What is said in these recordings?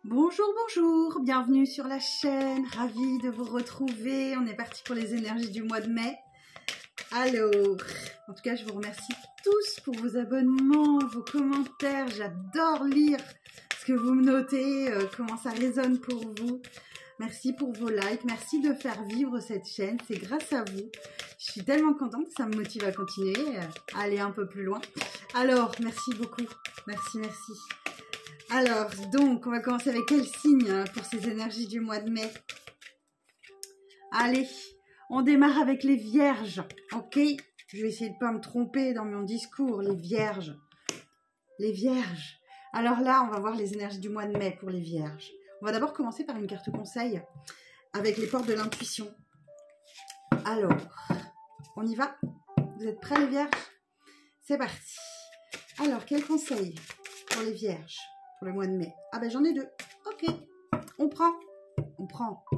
Bonjour, bonjour, bienvenue sur la chaîne, ravie de vous retrouver. On est parti pour les énergies du mois de mai. Alors, en tout cas, je vous remercie tous pour vos abonnements, vos commentaires. J'adore lire ce que vous me notez, comment ça résonne pour vous. Merci pour vos likes, merci de faire vivre cette chaîne, c'est grâce à vous. Je suis tellement contente, ça me motive à continuer, à aller un peu plus loin. Alors, merci beaucoup, merci. Alors, donc, on va commencer avec quel signe pour ces énergies du mois de mai? Allez, on démarre avec les vierges, ok? Je vais essayer de ne pas me tromper dans mon discours, les vierges. Les vierges. Alors là, on va voir les énergies du mois de mai pour les vierges. On va d'abord commencer par une carte conseil avec les portes de l'intuition. Alors, on y va? Vous êtes prêts les vierges? C'est parti. Alors, quel conseil pour les vierges pour le mois de mai? Ah ben j'en ai deux. Ok, on prend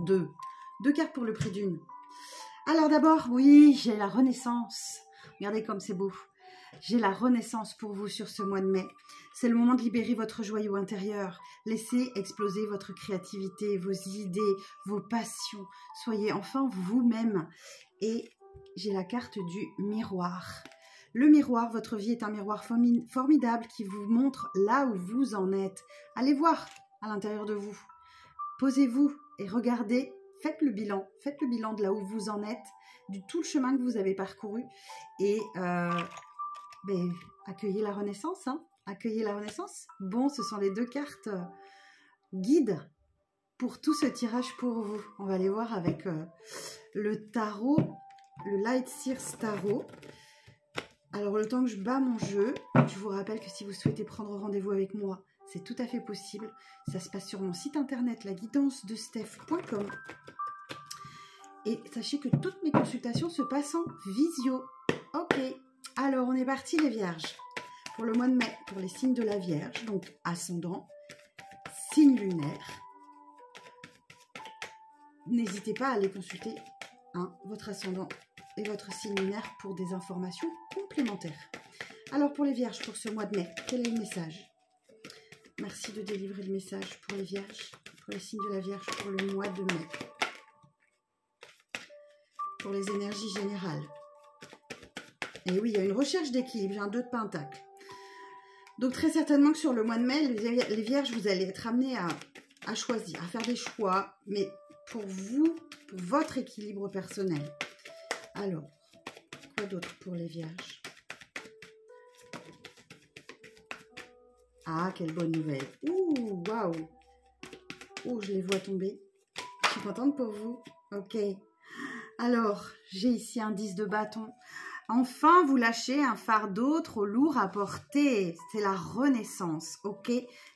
deux. Deux cartes pour le prix d'une. Alors d'abord, oui, j'ai la renaissance. Regardez comme c'est beau. J'ai la renaissance pour vous sur ce mois de mai. C'est le moment de libérer votre joyau intérieur. Laissez exploser votre créativité, vos idées, vos passions. Soyez enfin vous-même. Et j'ai la carte du miroir. Le miroir, votre vie est un miroir formidable qui vous montre là où vous en êtes. Allez voir à l'intérieur de vous. Posez-vous et regardez. Faites le bilan de là où vous en êtes, du tout le chemin que vous avez parcouru. Et accueillez la renaissance. Hein, accueillez la renaissance. Bon, ce sont les deux cartes guides pour tout ce tirage pour vous. On va aller voir avec le tarot, le Light Seers Tarot. Alors, le temps que je bats mon jeu, je vous rappelle que si vous souhaitez prendre rendez-vous avec moi, c'est tout à fait possible. Ça se passe sur mon site internet, laguidancedesteph.com. Et sachez que toutes mes consultations se passent en visio. Ok, alors on est parti les vierges. Pour le mois de mai, pour les signes de la Vierge, donc ascendant, signe lunaire. N'hésitez pas à aller consulter votre ascendant et votre signe lunaire pour des informations complémentaires. Alors pour les vierges, pour ce mois de mai, quel est le message? Merci de délivrer le message pour les vierges, pour les signes de la Vierge, pour le mois de mai. Pour les énergies générales. Et oui, il y a une recherche d'équilibre, j'ai un 2 de pentacle. Donc très certainement que sur le mois de mai, les vierges, vous allez être amenés à choisir, à faire des choix, mais pour vous, pour votre équilibre personnel. Alors, quoi d'autre pour les vierges? Ah, quelle bonne nouvelle. Ouh, waouh. Ouh, je les vois tomber. Je suis contente pour vous. Ok. Alors, j'ai ici un 10 de bâton. Enfin, vous lâchez un fardeau trop lourd à porter. C'est la renaissance, ok?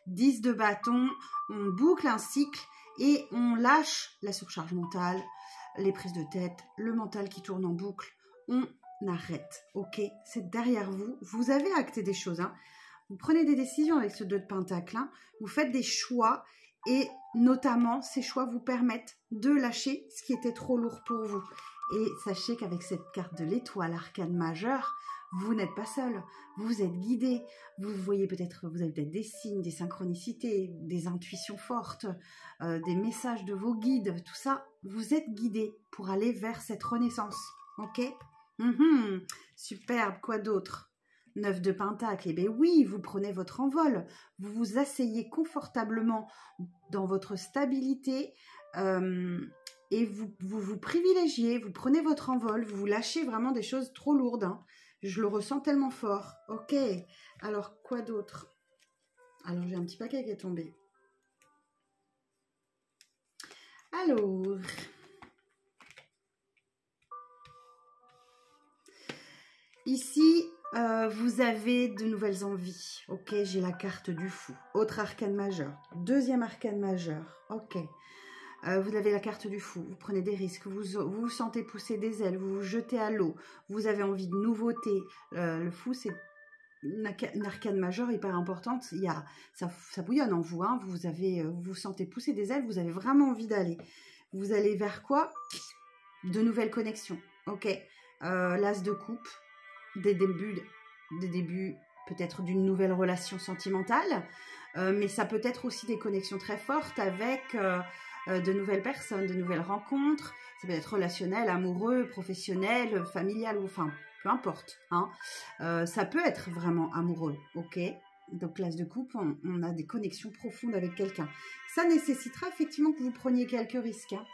10 de bâton, on boucle un cycle et on lâche la surcharge mentale, les prises de tête, le mental qui tourne en boucle. On arrête, ok? C'est derrière vous. Vous avez acté des choses, hein? Vous prenez des décisions avec ce 2 de pentacle, hein? Vous faites des choix. Et notamment, ces choix vous permettent de lâcher ce qui était trop lourd pour vous. Et sachez qu'avec cette carte de l'étoile arcane majeure, vous n'êtes pas seul. Vous êtes guidé. Vous voyez peut-être, vous avez peut-être des signes, des synchronicités, des intuitions fortes, des messages de vos guides. Tout ça, vous êtes guidé pour aller vers cette renaissance. Ok? Superbe. Quoi d'autre? 9 de pentacle, eh bien oui, vous prenez votre envol, vous vous asseyez confortablement dans votre stabilité et vous privilégiez, vous prenez votre envol, vous lâchez vraiment des choses trop lourdes. Hein. Je le ressens tellement fort. Ok, alors quoi d'autre? Alors j'ai un petit paquet qui est tombé. Alors... Ici... vous avez de nouvelles envies. Ok, j'ai la carte du fou. Autre arcane majeur. Deuxième arcane majeur. Ok. Vous avez la carte du fou. Vous prenez des risques. Vous vous sentez pousser des ailes. Vous vous jetez à l'eau. Vous avez envie de nouveautés. Le fou, c'est une arcane majeure hyper importante. Ça bouillonne en vous. Hein. Vous vous sentez pousser des ailes. Vous avez vraiment envie d'aller. Vous allez vers quoi? De nouvelles connexions. Ok. L'as de coupe. Des débuts peut-être d'une nouvelle relation sentimentale, mais ça peut être aussi des connexions très fortes avec de nouvelles personnes, de nouvelles rencontres. Ça peut être relationnel, amoureux, professionnel, familial, ou enfin, peu importe. Hein. Ça peut être vraiment amoureux, ok? Donc, classe de couple, on a des connexions profondes avec quelqu'un. Ça nécessitera effectivement que vous preniez quelques risques. Hein.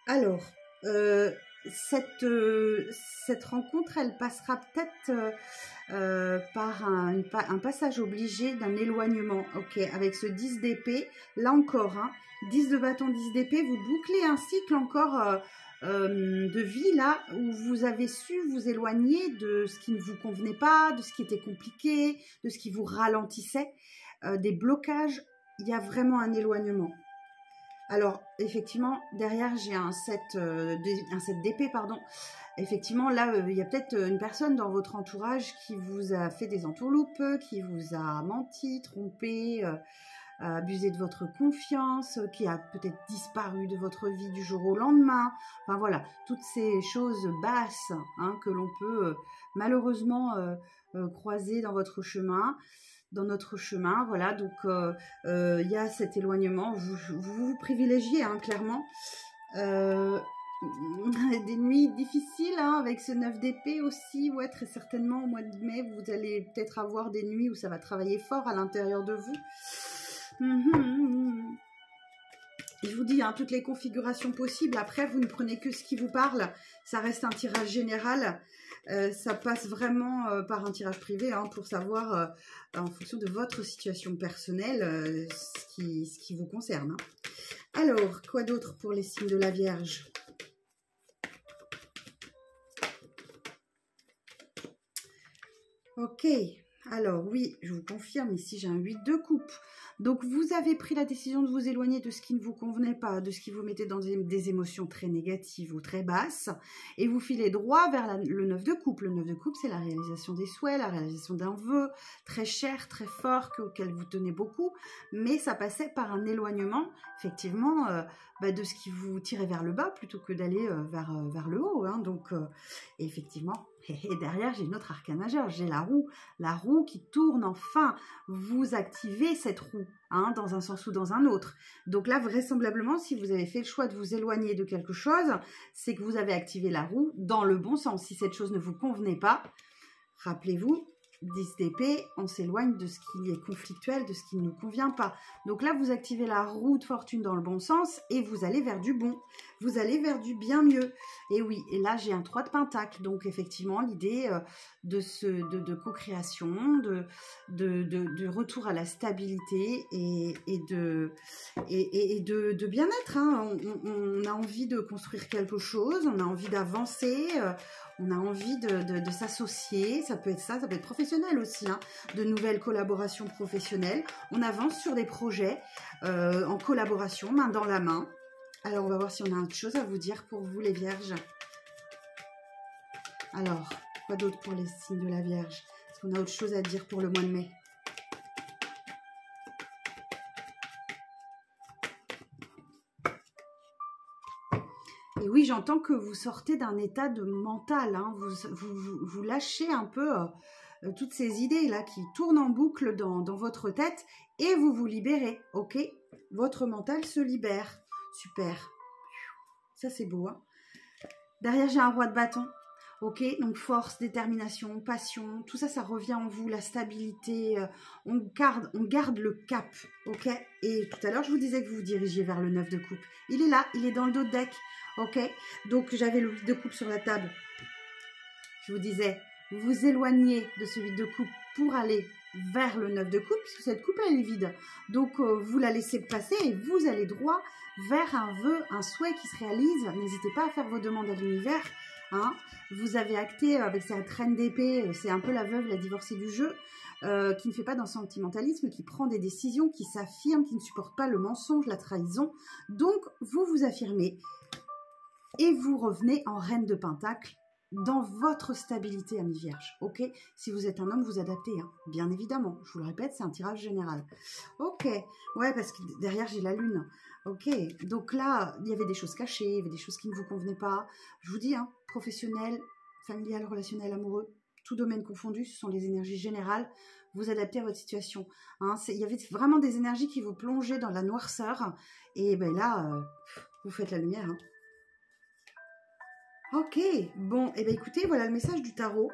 Alors, cette rencontre, elle passera peut-être par un passage obligé d'un éloignement, ok, avec ce 10 d'épée, là encore, hein, 10 de bâton, 10 d'épée, vous bouclez un cycle encore de vie, là, où vous avez su vous éloigner de ce qui ne vous convenait pas, de ce qui était compliqué, de ce qui vous ralentissait, des blocages, il y a vraiment un éloignement. Alors, effectivement, derrière, j'ai un 7 d'épée, pardon. Effectivement, là, il y a peut-être une personne dans votre entourage qui vous a fait des entourloupes, qui vous a menti, trompé, abusé de votre confiance, qui a peut-être disparu de votre vie du jour au lendemain. Enfin, voilà, toutes ces choses basses hein, que l'on peut malheureusement croiser dans votre chemin. Dans notre chemin, voilà, donc il y a cet éloignement, vous privilégiez, hein, clairement, des nuits difficiles, hein, avec ce 9 d'épée aussi, ouais, très certainement, au mois de mai, vous allez peut-être avoir des nuits où ça va travailler fort à l'intérieur de vous. Je vous dis, hein, toutes les configurations possibles, après, vous ne prenez que ce qui vous parle, ça reste un tirage général. Ça passe vraiment par un tirage privé hein, pour savoir en fonction de votre situation personnelle ce qui vous concerne. Hein. Alors, quoi d'autre pour les signes de la Vierge? Ok, alors oui, je vous confirme, ici j'ai un 8 de coupe. Donc, vous avez pris la décision de vous éloigner de ce qui ne vous convenait pas, de ce qui vous mettait dans des émotions très négatives ou très basses, et vous filez droit vers le 9 de coupe. Le 9 de coupe, c'est la réalisation des souhaits, la réalisation d'un vœu très cher, très fort, auquel vous tenez beaucoup, mais ça passait par un éloignement, effectivement, de ce qui vous tirait vers le bas, plutôt que d'aller vers le haut. Hein. Donc, effectivement, et derrière, j'ai une autre arcane majeure, j'ai la roue qui tourne enfin. Vous activez cette roue, hein, dans un sens ou dans un autre. Donc là, vraisemblablement, si vous avez fait le choix de vous éloigner de quelque chose, c'est que vous avez activé la roue dans le bon sens. Si cette chose ne vous convenait pas, rappelez-vous, 10 d'épée, on s'éloigne de ce qui est conflictuel, de ce qui ne nous convient pas. Donc là, vous activez la roue de fortune dans le bon sens et vous allez vers du bon. Vous allez vers du bien mieux. Et oui, et là, j'ai un 3 de pentacle. Donc effectivement, l'idée de co-création, de retour à la stabilité et de bien-être. Hein. On a envie de construire quelque chose, on a envie d'avancer, on a envie de s'associer, ça peut être professionnel aussi, hein, de nouvelles collaborations professionnelles. On avance sur des projets en collaboration, main dans la main. Alors, on va voir si on a autre chose à vous dire pour vous, les Vierges. Alors, quoi d'autre pour les signes de la Vierge? Est-ce qu'on a autre chose à dire pour le mois de mai? Et oui, j'entends que vous sortez d'un état de mental, hein. Vous lâchez un peu toutes ces idées-là qui tournent en boucle dans votre tête et vous vous libérez, ok? Votre mental se libère. Super. Ça, c'est beau, hein. Derrière, j'ai un roi de bâton. Ok, donc force, détermination, passion, tout ça, ça revient en vous, la stabilité, on garde le cap, ok? Et tout à l'heure, je vous disais que vous vous dirigiez vers le 9 de coupe. Il est là, il est dans le dos de deck, ok? Donc, j'avais le 8 de coupe sur la table. Je vous disais, vous vous éloignez de ce 8 de coupe pour aller vers le 9 de coupe, puisque cette coupe, elle est vide. Donc, vous la laissez passer et vous allez droit vers un vœu, un souhait qui se réalise. N'hésitez pas à faire vos demandes à l'univers. Hein, vous avez acté avec cette reine d'épée, c'est un peu la veuve, la divorcée du jeu, qui ne fait pas dans le sentimentalisme, qui prend des décisions, qui s'affirme, qui ne supporte pas le mensonge, la trahison. Donc, vous vous affirmez et vous revenez en reine de pentacle dans votre stabilité, amis vierges. Ok, si vous êtes un homme, vous adaptez, hein, bien évidemment. Je vous le répète, c'est un tirage général. Ok, ouais, parce que derrière, j'ai la lune. Ok, donc là, il y avait des choses cachées, il y avait des choses qui ne vous convenaient pas. Je vous dis, hein, professionnel, familial, relationnel, amoureux, tout domaine confondu, ce sont les énergies générales. vous adapter à votre situation. Hein, il y avait vraiment des énergies qui vous plongeaient dans la noirceur. Et ben là, vous faites la lumière. Hein. Ok, bon, et ben écoutez, voilà le message du tarot.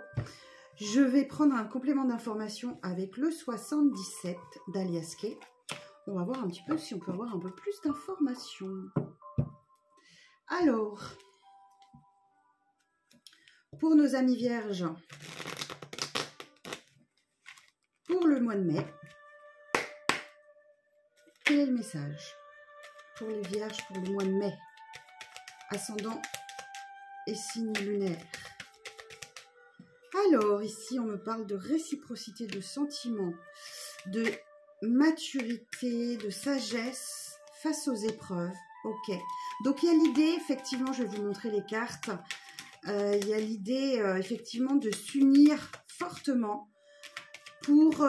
Je vais prendre un complément d'information avec le 77 d'Alias Kay. On va voir un petit peu si on peut avoir un peu plus d'informations. Alors, pour nos amis vierges, pour le mois de mai, quel est le message pour les vierges pour le mois de mai? Ascendant et signe lunaire. Alors, ici, on me parle de réciprocité, de sentiments, de maturité, de sagesse face aux épreuves. Ok. Donc, il y a l'idée, effectivement, je vais vous montrer les cartes. Il y a l'idée, effectivement, de s'unir fortement pour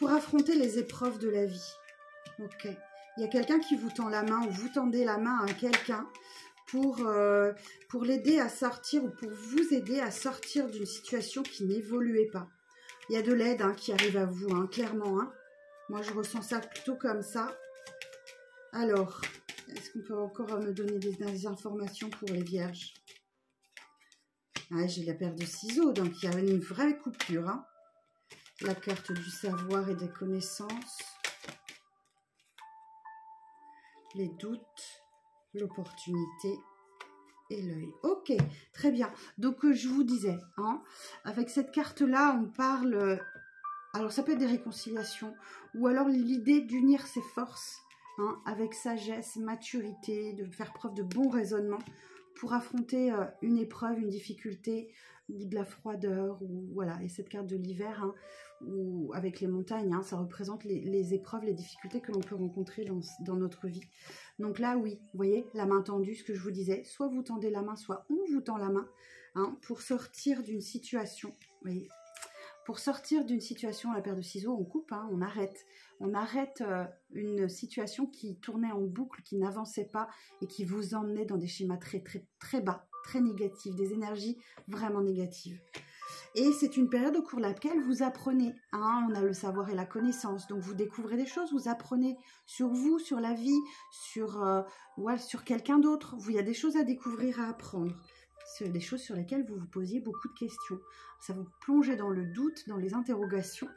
affronter les épreuves de la vie. Ok. Il y a quelqu'un qui vous tend la main ou vous tendez la main à quelqu'un pour l'aider à sortir ou pour vous aider à sortir d'une situation qui n'évoluait pas. Il y a de l'aide hein, qui arrive à vous, hein, clairement. Hein. Moi, je ressens ça plutôt comme ça. Alors, est-ce qu'on peut encore me donner des informations pour les vierges? Ah, j'ai la paire de ciseaux, donc il y a une vraie coupure. Hein. La carte du savoir et des connaissances. Les doutes. L'opportunité et l'œil. Ok, très bien. Donc, je vous disais, hein, avec cette carte-là, on parle... alors, ça peut être des réconciliations ou alors l'idée d'unir ses forces hein, avec sagesse, maturité, de faire preuve de bon raisonnement pour affronter une épreuve, une difficulté ou de la froideur. Ou, voilà. Et cette carte de l'hiver, hein, ou avec les montagnes, hein, ça représente les épreuves, les difficultés que l'on peut rencontrer dans notre vie. Donc là, oui, vous voyez, la main tendue, ce que je vous disais, soit vous tendez la main, soit on vous tend la main, hein, pour sortir d'une situation, vous voyez, pour sortir d'une situation, la paire de ciseaux, on coupe, hein, on arrête. On arrête une situation qui tournait en boucle, qui n'avançait pas et qui vous emmenait dans des schémas très, très, très bas, très négatifs, des énergies vraiment négatives. Et c'est une période au cours de laquelle vous apprenez. Hein, on a le savoir et la connaissance. Donc, vous découvrez des choses, vous apprenez sur vous, sur la vie, sur quelqu'un d'autre. Il y a des choses à découvrir, à apprendre. C'est des choses sur lesquelles vous vous posiez beaucoup de questions. Ça vous plongeait dans le doute, dans les interrogations.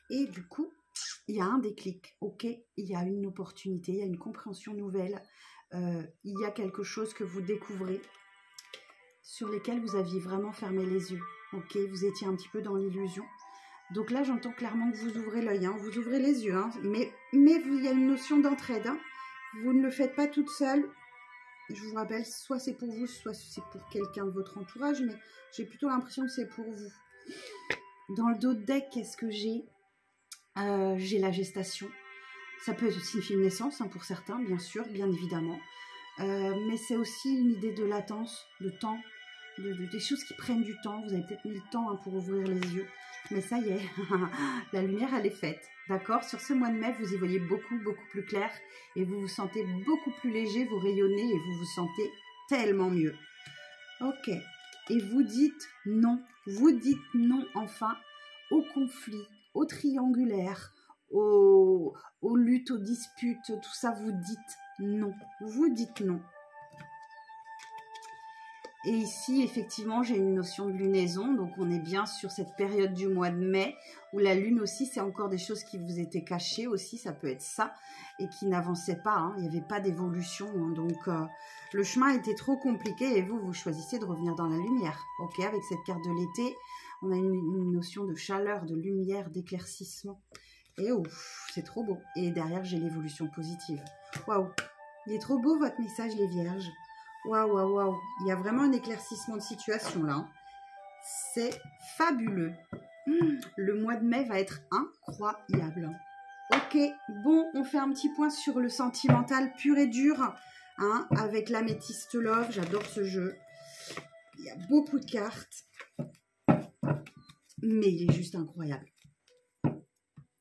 Et du coup, il y a un déclic. Ok, il y a une opportunité, il y a une compréhension nouvelle. Il y a quelque chose que vous découvrez sur lesquels vous aviez vraiment fermé les yeux. Ok, vous étiez un petit peu dans l'illusion. Donc là, j'entends clairement que vous ouvrez l'œil, hein, vous ouvrez les yeux. Hein, mais il y a une notion d'entraide. Hein. Vous ne le faites pas toute seule. Je vous rappelle, soit c'est pour vous, soit c'est pour quelqu'un de votre entourage, mais j'ai plutôt l'impression que c'est pour vous. Dans le dos de deck, qu'est-ce que j'ai? J'ai la gestation. Ça peut signifier une naissance, hein, pour certains, bien sûr, bien évidemment. Mais c'est aussi une idée de latence, de temps, des choses qui prennent du temps. Vous avez peut-être mis le temps hein, pour ouvrir les yeux. Mais ça y est, la lumière, elle est faite. D'accord? Sur ce mois de mai, vous y voyez beaucoup, beaucoup plus clair. Et vous vous sentez beaucoup plus léger, vous rayonnez et vous vous sentez tellement mieux. Ok. Et vous dites non. Vous dites non, enfin, au conflit, au triangulaire, aux luttes, aux disputes, tout ça, vous dites non. Vous dites non. Et ici, effectivement, j'ai une notion de lunaison. Donc, on est bien sur cette période du mois de mai où la lune aussi, c'est encore des choses qui vous étaient cachées aussi. Ça peut être ça et qui n'avançaient pas. Hein. Il n'y avait pas d'évolution. Hein. Donc, le chemin était trop compliqué et vous choisissez de revenir dans la lumière. Ok, avec cette carte de l'été, on a une notion de chaleur, de lumière, d'éclaircissement. Et ouf, c'est trop beau. Et derrière, j'ai l'évolution positive. Waouh, il est trop beau votre message, les vierges. Waouh, waouh, waouh. Il y a vraiment un éclaircissement de situation là. C'est fabuleux. Le mois de mai va être incroyable. Ok, bon, on fait un petit point sur le sentimental pur et dur. Hein, avec l'améthyste love, j'adore ce jeu. Il y a beaucoup de cartes. Mais il est juste incroyable.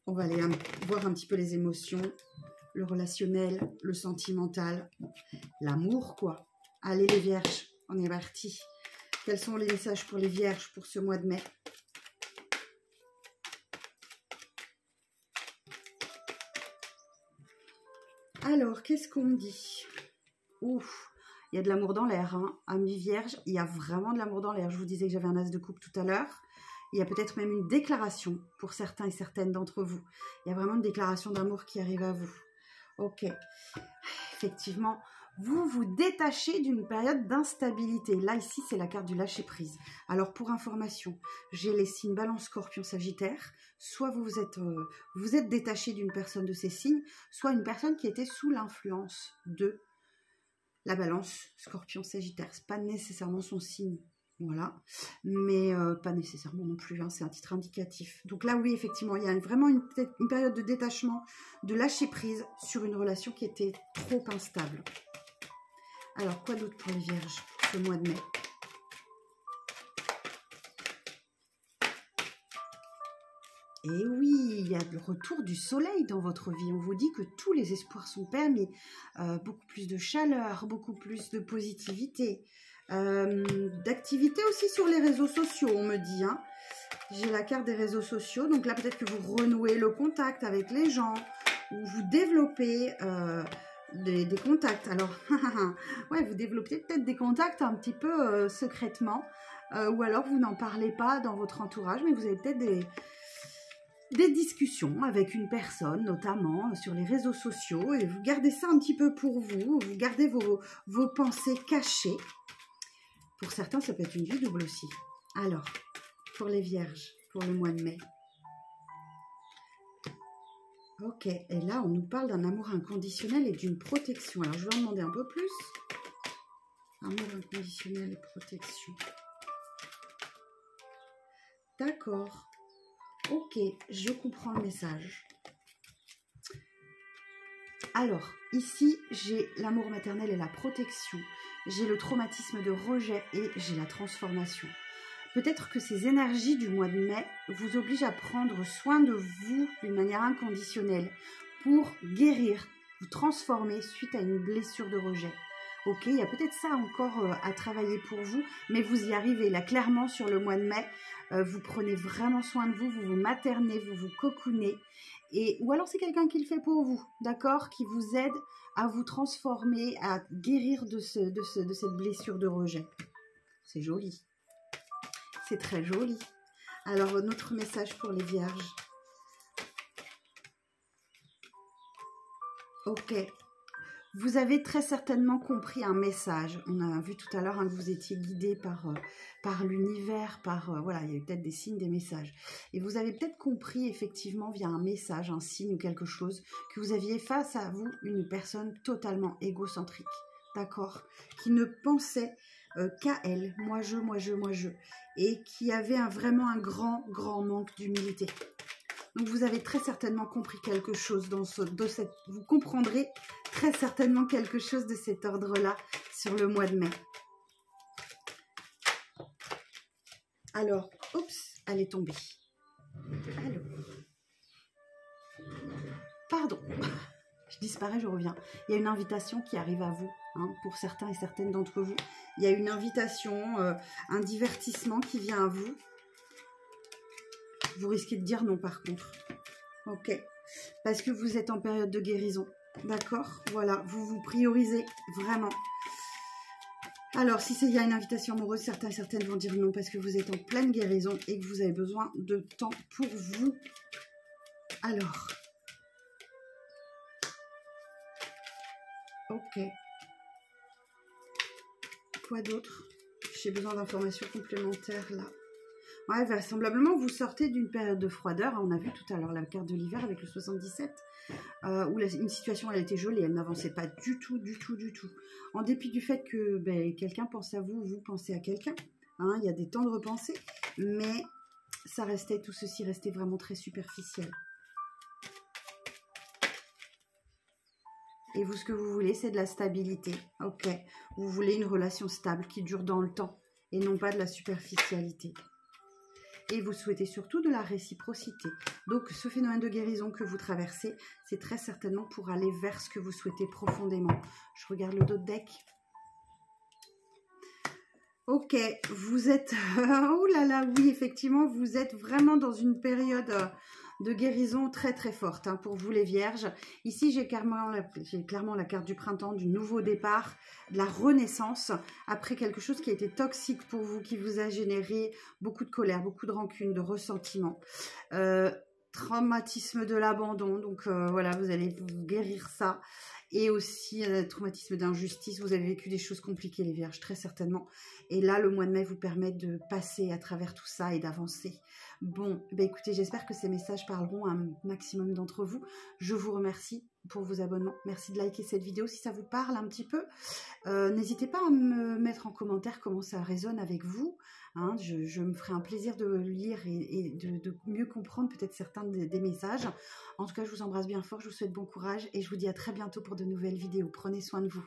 On va aller voir un petit peu les émotions. Le relationnel, le sentimental. L'amour, quoi. Allez les vierges, on est parti. Quels sont les messages pour les vierges pour ce mois de mai? Alors, qu'est-ce qu'on me dit? Ouf, il y a de l'amour dans l'air, hein. Amis vierges, il y a vraiment de l'amour dans l'air. Je vous disais que j'avais un as de coupe tout à l'heure. Il y a peut-être même une déclaration pour certains et certaines d'entre vous. Il y a vraiment une déclaration d'amour qui arrive à vous. Ok. Effectivement, vous vous détachez d'une période d'instabilité. Là, ici, c'est la carte du lâcher-prise. Alors, pour information, j'ai les signes Balance, Scorpion, Sagittaire. Soit vous êtes détaché d'une personne de ces signes, soit une personne qui était sous l'influence de la Balance, Scorpion, Sagittaire. Ce n'est pas nécessairement son signe. Voilà, mais pas nécessairement non plus, hein, c'est un titre indicatif. Donc là, oui, effectivement, il y a vraiment une période de détachement, de lâcher prise sur une relation qui était trop instable. Alors, quoi d'autre pour les vierges ce mois de mai? Et oui, il y a le retour du soleil dans votre vie. On vous dit que tous les espoirs sont permis. Beaucoup plus de chaleur, beaucoup plus de positivité. D'activité aussi sur les réseaux sociaux, on me dit. Hein. J'ai la carte des réseaux sociaux. Donc là, peut-être que vous renouez le contact avec les gens ou vous développez des contacts. Alors, ouais, vous développez peut-être des contacts un petit peu secrètement. Ou alors, vous n'en parlez pas dans votre entourage, mais vous avez peut-être des discussions avec une personne, notamment sur les réseaux sociaux. Et vous gardez ça un petit peu pour vous. Vous gardez vos pensées cachées. Pour certains, ça peut être une vie double aussi. Alors, pour les vierges, pour le mois de mai. Ok, et là, on nous parle d'un amour inconditionnel et d'une protection. Alors, je vais en demander un peu plus. Amour inconditionnel et protection. D'accord. Ok, je comprends le message. Alors, ici, j'ai l'amour maternel et la protection. J'ai le traumatisme de rejet et j'ai la transformation. Peut-être que ces énergies du mois de mai vous obligent à prendre soin de vous d'une manière inconditionnelle pour guérir, vous transformer suite à une blessure de rejet. Ok, il y a peut-être ça encore à travailler pour vous, mais vous y arrivez. Là, clairement, sur le mois de mai, vous prenez vraiment soin de vous, vous vous maternez, vous vous cocoonez. Ou alors, c'est quelqu'un qui le fait pour vous, d'accord, qui vous aide à vous transformer, à guérir de cette blessure de rejet. C'est joli. C'est très joli. Alors, notre message pour les vierges. Ok. Vous avez très certainement compris un message. On a vu tout à l'heure que vous étiez guidé par l'univers, voilà, il y a eu peut-être des signes, des messages. Et vous avez peut-être compris effectivement via un message, un signe ou quelque chose, que vous aviez face à vous une personne totalement égocentrique, d'accord, qui ne pensait qu'à elle, moi je, et qui avait vraiment un grand manque d'humilité. Donc vous avez très certainement compris quelque chose vous comprendrez très certainement quelque chose de cet ordre-là sur le mois de mai. Alors, oups, elle est tombée. Alors, pardon, je disparais, je reviens. Il y a une invitation qui arrive à vous, hein, pour certains et certaines d'entre vous. Il y a une invitation, un divertissement qui vient à vous. Vous risquez de dire non par contre. Ok. Parce que vous êtes en période de guérison. D'accord? Voilà. Vous vous priorisez vraiment. Alors, si il y a une invitation amoureuse, certains et certaines vont dire non parce que vous êtes en pleine guérison et que vous avez besoin de temps pour vous. Alors. Ok. Quoi d'autre? J'ai besoin d'informations complémentaires là. Ouais, vraisemblablement, vous sortez d'une période de froideur. On a vu tout à l'heure la carte de l'hiver avec le 77, où une situation, elle était gelée, elle n'avançait pas du tout. En dépit du fait que quelqu'un pense à vous, vous pensez à quelqu'un. Hein, il y a des temps de repenser, mais tout ceci restait vraiment très superficiel. Et vous, ce que vous voulez, c'est de la stabilité. Ok, vous voulez une relation stable qui dure dans le temps et non pas de la superficialité. Et vous souhaitez surtout de la réciprocité. Donc, ce phénomène de guérison que vous traversez, c'est très certainement pour aller vers ce que vous souhaitez profondément. Je regarde le dos de deck. Ok, vous êtes... oh là là, oui, effectivement, vous êtes vraiment dans une période de guérison très très forte hein, pour vous les vierges. Ici, j'ai clairement la carte du printemps, du nouveau départ, de la renaissance, après quelque chose qui a été toxique pour vous, qui vous a généré beaucoup de colère, beaucoup de rancune, de ressentiment. Traumatisme de l'abandon, donc voilà, vous allez vous guérir ça. Et aussi traumatisme d'injustice, vous avez vécu des choses compliquées les vierges, très certainement. Et là, le mois de mai vous permet de passer à travers tout ça et d'avancer. Bon, bah écoutez, j'espère que ces messages parleront à un maximum d'entre vous. Je vous remercie pour vos abonnements. Merci de liker cette vidéo si ça vous parle un petit peu. N'hésitez pas à me mettre en commentaire comment ça résonne avec vous. Hein, je me ferai un plaisir de lire et de mieux comprendre peut-être certains des messages. En tout cas, je vous embrasse bien fort, je vous souhaite bon courage et je vous dis à très bientôt pour de nouvelles vidéos. Prenez soin de vous.